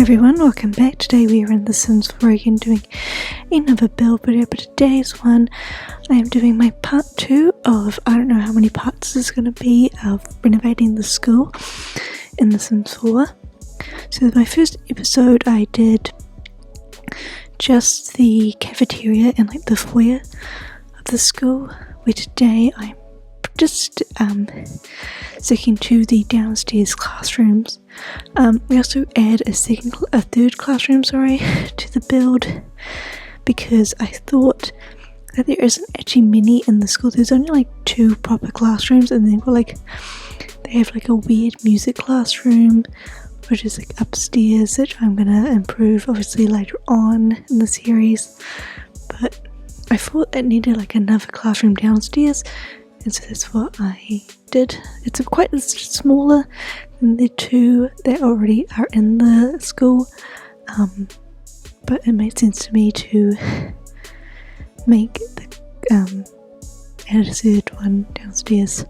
Hi everyone, welcome back. Today we are in The Sims 4 again doing another build video, but today's one I am doing my part 2 of, I don't know how many parts this is going to be, of renovating the school in The Sims 4. So my first episode I did just the cafeteria and like the foyer of the school, where today I'm just sticking to the downstairs classrooms. We also add a third classroom, to the build, because I thought that there isn't actually many in the school. There's only like 2 proper classrooms, and then they have like a weird music classroom, which is like upstairs, which I'm gonna improve obviously later on in the series. But I thought it needed like another classroom downstairs, and so that's what I did. It's quite smaller than the 2 that already are in the school, but it made sense to me to make the add a third one downstairs.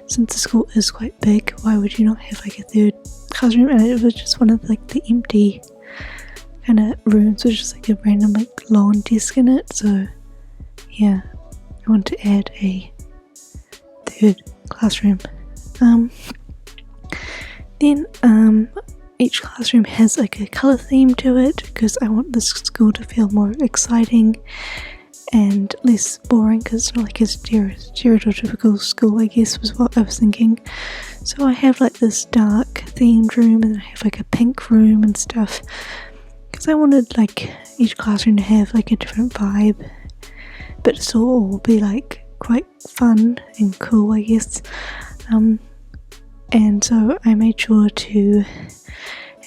Since the school is quite big, why would you not have like a third classroom? And it was just one of like the empty kind of rooms with just like a random like lawn desk in it. So yeah, I want to add a third classroom. Then each classroom has like a colour theme to it, because I want this school to feel more exciting and less boring, because it's not like a stereotypical school, I guess was what I was thinking. So I have like this dark themed room, and I have like a pink room and stuff, because I wanted like each classroom to have like a different vibe, but still all be like quite fun and cool, I guess. And so I made sure to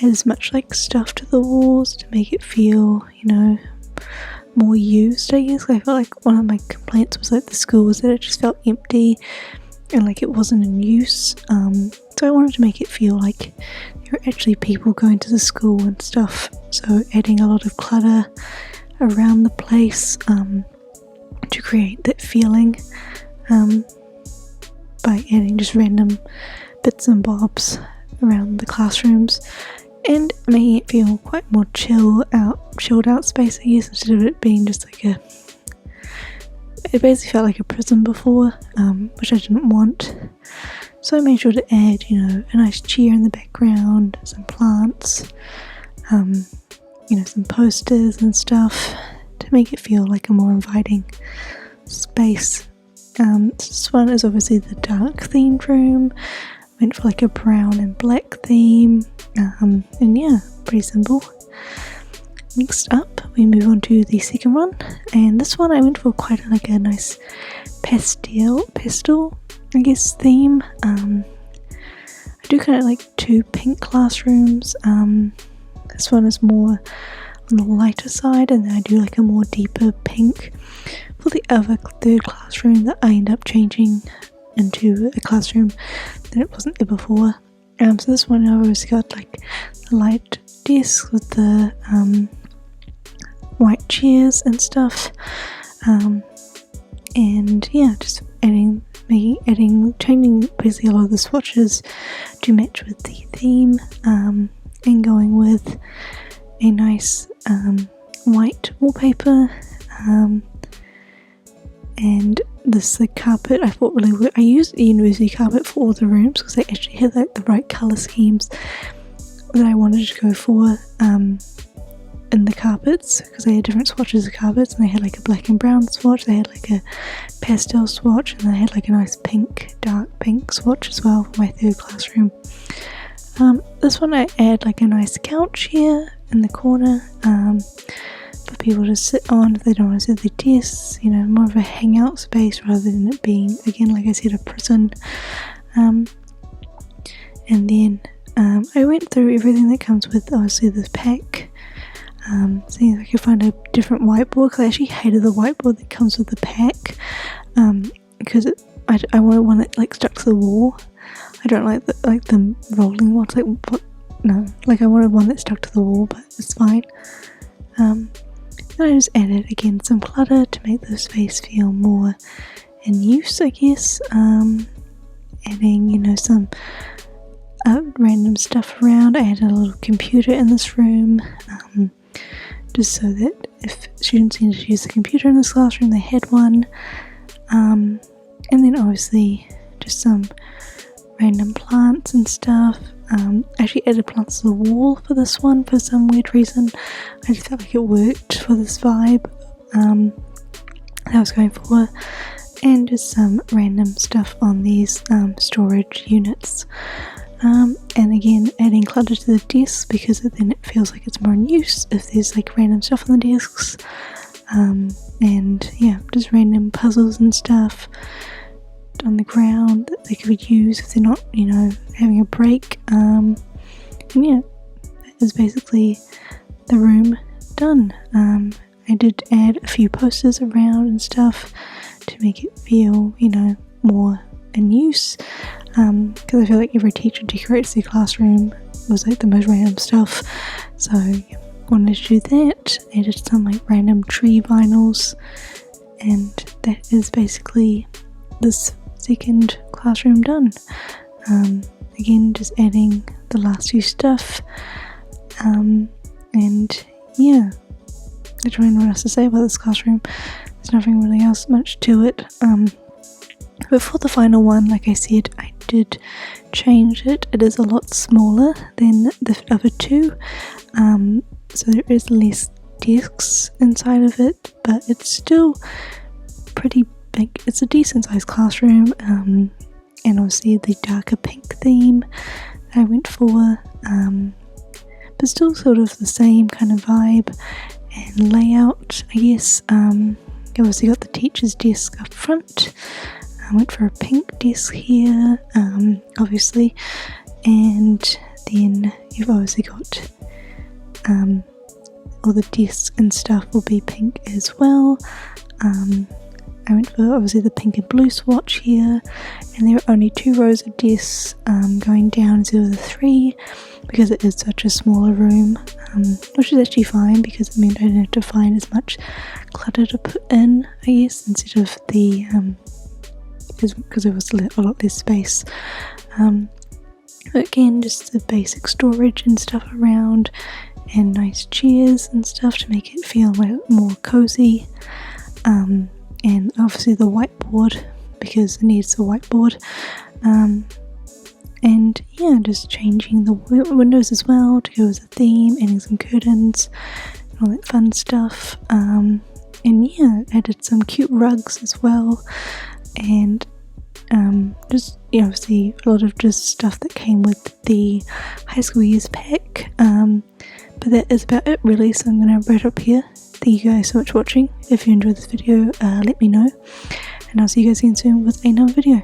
add as much like stuff to the walls to make it feel, more used, I guess. I felt like one of my complaints was like the school was that it just felt empty and like it wasn't in use. So I wanted to make it feel like there were actually people going to the school and stuff. So adding a lot of clutter around the place to create that feeling, by adding just random bits and bobs around the classrooms and making it feel quite more chilled out space, I guess, instead of it being just like it basically felt like a prison before, which I didn't want. So I made sure to add, a nice chair in the background, some plants, some posters and stuff to make it feel like a more inviting space. This one is obviously the dark themed room. Went for like a brown and black theme, and yeah, pretty simple. Next up we move on to the second one, and this one I went for quite a nice pastel I guess theme. I do kind of like 2 pink classrooms. This one is more on the lighter side, and then I do like a more deeper pink for the other third classroom that I end up changing into a classroom that it wasn't there before. So this one I've always got like the light desk with the white chairs and stuff, and yeah, just changing basically a lot of the swatches to match with the theme, and going with a nice white wallpaper, and this carpet I thought really worked. I used a university carpet for all the rooms because they actually had like the right colour schemes that I wanted to go for in the carpets, because they had different swatches of carpets, and they had like a black and brown swatch, they had like a pastel swatch, and they had like a nice dark pink swatch as well for my third classroom. This one I add like a nice couch here in the corner, for people to sit on if they don't want to sit at their desks, more of a hangout space rather than it being, again, like I said, a prison. And then I went through everything that comes with obviously this pack, seeing if I could find a different whiteboard, because I actually hated the whiteboard that comes with the pack, because I wanted one that like stuck to the wall. I don't like the rolling ones, I wanted one that stuck to the wall, but it's fine. And I just added again some clutter to make the space feel more in use, I guess. Adding, some random stuff around. I had a little computer in this room, just so that if students needed to use the computer in this classroom, they had one. And then obviously just some random plants and stuff. I actually added plants to the wall for this one for some weird reason. I just felt like it worked for this vibe that I was going for. And just some random stuff on these storage units. And again, adding clutter to the desks because then it feels like it's more in use if there's like random stuff on the desks. And yeah, just random puzzles and stuff on the ground that they could use if they're not, having a break. And yeah, that is basically the room done. I did add a few posters around and stuff to make it feel, more in use. Because I feel like every teacher decorates their classroom was like the most random stuff. So yeah, wanted to do that. Added some like random tree vinyls, and that is basically this second classroom done. Again, just adding the last few stuff, and yeah, I don't know what else to say about this classroom. There's nothing really else much to it. But for the final one, like I said, I did change it. It is a lot smaller than the other two, so there is less desks inside of it, but it's still pretty big. It's a decent sized classroom, and obviously the darker pink theme I went for, but still sort of the same kind of vibe and layout, I guess. I obviously got the teacher's desk up front. I went for a pink desk here, obviously, and then you've obviously got all the desks and stuff will be pink as well. I went for obviously the pink and blue swatch here, and there are only 2 rows of desks going down instead of the 3 because it is such a smaller room, which is actually fine because it meant I didn't have to find as much clutter to put in, I guess, instead of the because there was a lot less space. Again, just the basic storage and stuff around, and nice chairs and stuff to make it feel more cozy. And obviously the whiteboard because it needs a whiteboard. And yeah, just changing the windows as well to go as a theme, adding some curtains and all that fun stuff. And yeah, added some cute rugs as well, and just obviously a lot of just stuff that came with the high school years pack. But that is about it really, so I'm going to wrap up here. Thank you guys so much for watching. If you enjoyed this video, let me know, and I'll see you guys again soon with another video.